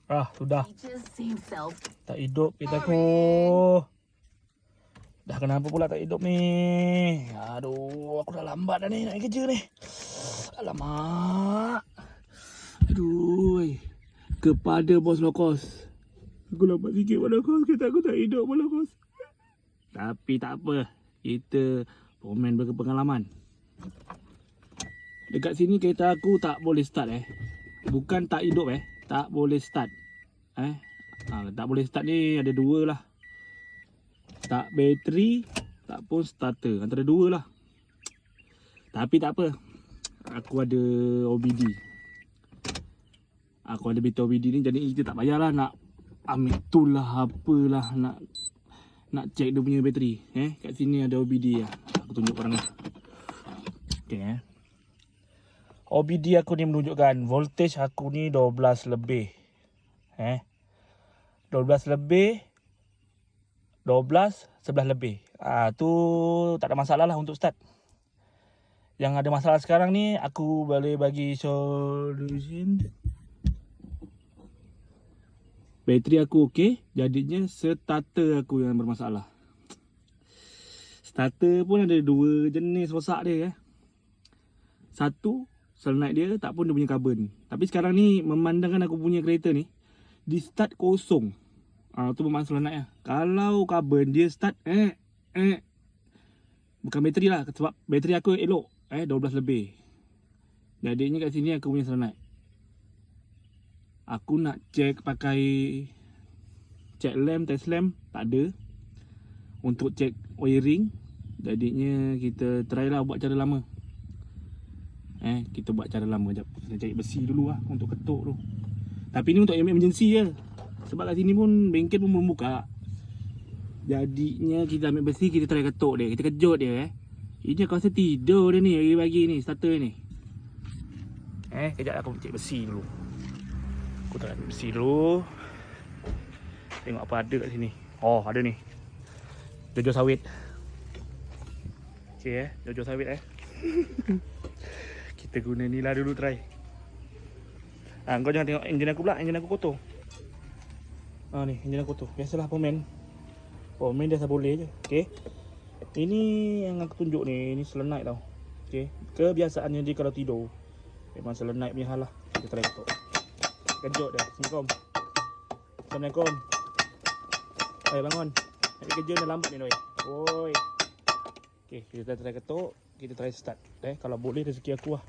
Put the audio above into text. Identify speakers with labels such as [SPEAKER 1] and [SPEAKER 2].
[SPEAKER 1] Sudah. Tak hidup kita ku. Dah kenapa pula tak hidup ni? Aduh, aku dah lambat dah ni nak kerja ni. Alamak. Aduh. Kepada bos lokos. Aku lambat sikit pada kos. Kata aku tak hidup pada kos. Tapi tak apa. Kita pemain berpengalaman. Dekat sini kereta aku tak boleh start Bukan tak hidup tak boleh start. Tak boleh start ni ada dua lah. Tak bateri, tak pun starter. Antara dua lah. Tapi tak apa. Aku ada OBD. Aku ada bateri OBD ni. Jadi kita tak payahlah nak ambil tool lah apalah. Nak check dia punya bateri. Kat sini ada OBD lah. Aku tunjuk korang lah. Okay OBD aku ni menunjukkan voltage aku ni 12 lebih. 12 lebih, 12, 11 lebih. Tu tak ada masalah lah untuk start. Yang ada masalah sekarang ni aku boleh bagi solution. Bateri aku okey, jadinya starter aku yang bermasalah. Starter pun ada dua jenis rosak dia Satu solenoid dia tak pun dia punya carbon. Tapi sekarang ni memandangkan aku punya kereta ni di start kosong. Tu bermaksud solenoid lah. Kalau carbon dia start bukan bateri lah, sebab bateri aku elok 12 lebih. Jadinya kat sini aku punya solenoid. Aku nak check pakai check lamp, test lamp tak ada. Untuk check wiring, jadinya kita try lah buat cara lama. Kita buat cara lama jap. Kita cari besi dulu lah untuk ketuk tu. Tapi ni untuk emergency je. Sebab kat sini pun bengkel pun belum buka. Jadinya kita ambil besi, kita try ketuk dia. Kita kejut dia Ini aku rasa tidur dia ni bagi ni starter ni. Kejap aku cek besi dulu. Aku try ambil besi dulu. Tengok apa ada kat sini. Oh, ada ni. Jojo sawit. Okay Jojo sawit Kita guna ni lah dulu try. Kau jangan tengok enjin aku pula. Enjin aku kotor. Ni enjin aku kotor. Biasalah pemain dia asal boleh je. Okay. Ini yang aku tunjuk ni. Ini solenoid tau. Okay. Kebiasaannya dia kalau tidur memang solenoid punya hal lah. Kita try ketuk. Kejut dia. Assalamualaikum. Assalamualaikum. Bangun. Nak kerja dah lambat ni doi. Oi. Okay, kita try ketuk. Kita try start. Kalau boleh rezeki aku lah.